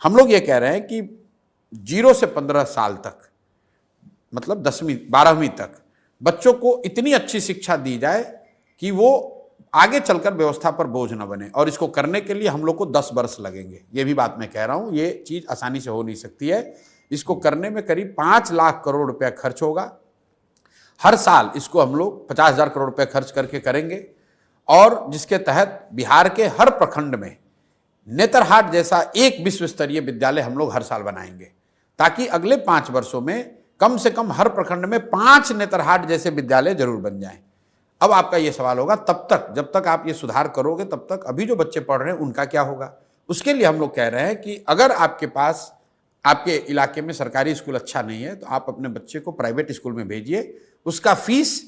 हम लोग ये कह रहे हैं कि 0 से 15 साल तक, मतलब 10वीं 12वीं तक बच्चों को इतनी अच्छी शिक्षा दी जाए कि वो आगे चलकर व्यवस्था पर बोझ न बने। और इसको करने के लिए हम लोग को 10 वर्ष लगेंगे। ये भी बात मैं कह रहा हूँ, ये चीज़ आसानी से हो नहीं सकती है। इसको करने में करीब 5 लाख करोड़ रुपया खर्च होगा। हर साल इसको हम लोग 50,000 करोड़ रुपये खर्च करके करेंगे, और जिसके तहत बिहार के हर प्रखंड में नेतरहाट जैसा एक विश्व स्तरीय विद्यालय हम लोग हर साल बनाएंगे, ताकि अगले 5 वर्षों में कम से कम हर प्रखंड में 5 नेतरहाट जैसे विद्यालय जरूर बन जाएं। अब आपका ये सवाल होगा, तब तक जब तक आप ये सुधार करोगे तब तक अभी जो बच्चे पढ़ रहे हैं उनका क्या होगा? उसके लिए हम लोग कह रहे हैं कि अगर आपके पास आपके इलाके में सरकारी स्कूल अच्छा नहीं है तो आप अपने बच्चे को प्राइवेट स्कूल में भेजिए। उसका फीस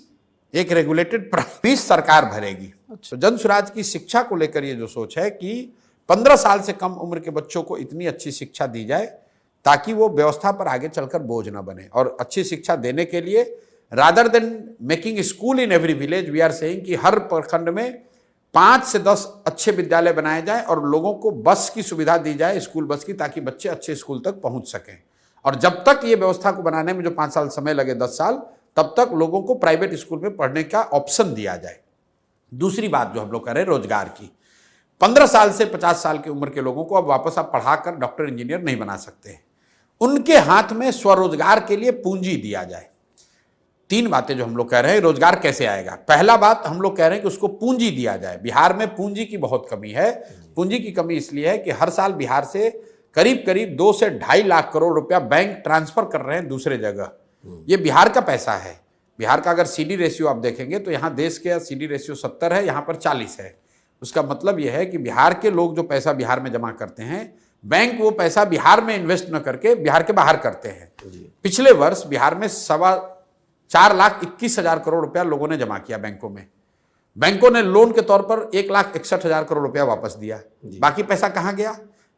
एक रेगुलेटेड फीस सरकार भरेगी। तो जन स्वराज की शिक्षा को लेकर ये जो सोच है कि 15 साल से कम उम्र के बच्चों को इतनी अच्छी शिक्षा दी जाए ताकि वो व्यवस्था पर आगे चलकर बोझ ना बने। और अच्छी शिक्षा देने के लिए rather than making school in every village, we are saying कि हर प्रखंड में 5 से 10 अच्छे विद्यालय बनाए जाएं और लोगों को बस की सुविधा दी जाए, स्कूल बस की, ताकि बच्चे अच्छे स्कूल तक पहुंच सकें। और जब तक ये व्यवस्था को बनाने में जो 5 साल समय लगे, 10 साल, तब तक लोगों को प्राइवेट स्कूल में पढ़ने का ऑप्शन दिया जाए। दूसरी बात जो हम लोग कर रहे हैं रोजगार की, 15 साल से 50 साल की उम्र के लोगों को अब वापस आप पढ़ाकर डॉक्टर इंजीनियर नहीं बना सकते हैं। उनके हाथ में स्वरोजगार के लिए पूंजी दिया जाए। 3 बातें जो हम लोग कह रहे हैं, रोजगार कैसे आएगा। पहला बात हम लोग कह रहे हैं कि उसको पूंजी दिया जाए। बिहार में पूंजी की बहुत कमी है। पूंजी की कमी इसलिए है कि हर साल बिहार से करीब करीब 2 से 2.5 लाख करोड़ रुपया बैंक ट्रांसफर कर रहे हैं दूसरे जगह। ये बिहार का पैसा है। बिहार का अगर सीडी रेशियो आप देखेंगे तो यहाँ देश के सीडी रेशियो 70 है, यहाँ पर 40 है। उसका मतलब यह है कि बिहार के लोग जो पैसा बिहार में जमा करते हैं, बैंक वो पैसा बिहार में इन्वेस्ट न करके बिहार के बाहर करते हैं। पिछले वर्ष बिहार में 4,21,000 करोड़ रुपया लोगों ने जमा किया बैंकों में। बैंकों ने लोन के तौर पर 1,61,000 करोड़ रुपया वापस दिया। बाकी पैसा कहाँ गया?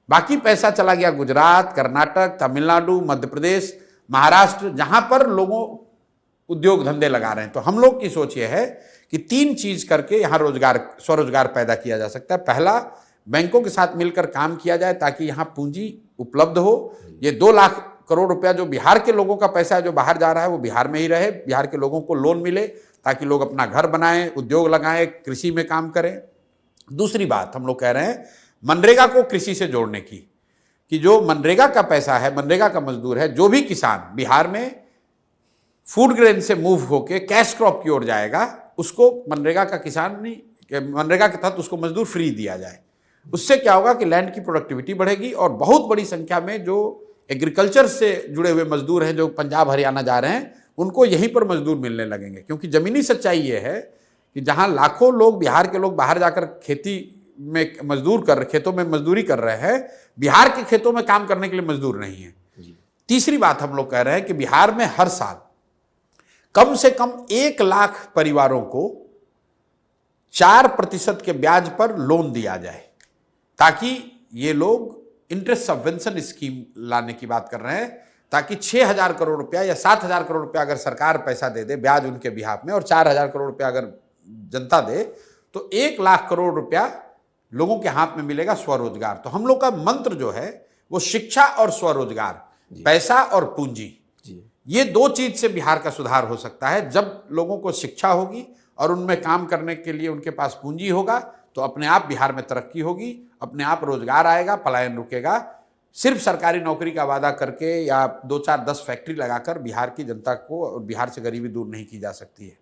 बाकी पैसा चला गया गुजरात, कर्नाटक, तमिलनाडु, मध्य प्रदेश, महाराष्ट्र, जहां पर लोगों उद्योग धंधे लगा रहे हैं। तो हम लोग की सोच ये है कि 3 चीज करके यहां रोजगार, स्वरोजगार पैदा किया जा सकता है। पहला, बैंकों के साथ मिलकर काम किया जाए ताकि यहां पूंजी उपलब्ध हो। ये 2 लाख करोड़ रुपया जो बिहार के लोगों का पैसा है जो बाहर जा रहा है वो बिहार में ही रहे। बिहार के लोगों को लोन मिले ताकि लोग अपना घर बनाएं, उद्योग लगाएं, कृषि में काम करें। दूसरी बात हम लोग कह रहे हैं मनरेगा को कृषि से जोड़ने की, कि जो मनरेगा का पैसा है, मनरेगा का मजदूर है, जो भी किसान बिहार में फूड ग्रेन से मूव होके कैश क्रॉप की ओर जाएगा, उसको मनरेगा का किसान नहीं, मनरेगा के तहत उसको मजदूर फ्री दिया जाए। उससे क्या होगा कि लैंड की प्रोडक्टिविटी बढ़ेगी और बहुत बड़ी संख्या में जो एग्रीकल्चर से जुड़े हुए मजदूर हैं जो पंजाब हरियाणा जा रहे हैं, उनको यहीं पर मजदूर मिलने लगेंगे। क्योंकि जमीनी सच्चाई ये है कि जहां लाखों लोग, बिहार के लोग बाहर जाकर खेती में खेतों में मजदूरी कर रहे हैं, बिहार के खेतों में काम करने के लिए मजदूर नहीं है। तीसरी बात हम लोग कह रहे हैं कि बिहार में हर साल कम से कम 1 लाख परिवारों को 4% के ब्याज पर लोन दिया जाए, ताकि ये लोग इंटरेस्ट सबवेंशन स्कीम लाने की बात कर रहे हैं, ताकि 6,000 करोड़ रुपया या 7,000 करोड़ रुपया अगर सरकार पैसा दे दे ब्याज उनके बिहाफ में, और 4,000 करोड़ रुपया अगर जनता दे, तो 1 लाख करोड़ रुपया लोगों के हाथ में मिलेगा स्वरोजगार। तो हम लोग का मंत्र जो है वो शिक्षा और स्वरोजगार, पैसा और पूंजी, ये 2 चीज से बिहार का सुधार हो सकता है। जब लोगों को शिक्षा होगी और उनमें काम करने के लिए उनके पास पूंजी होगा तो अपने आप बिहार में तरक्की होगी, अपने आप रोजगार आएगा, पलायन रुकेगा। सिर्फ सरकारी नौकरी का वादा करके या 2, 4, 10 फैक्ट्री लगाकर बिहार की जनता को और बिहार से गरीबी दूर नहीं की जा सकती है।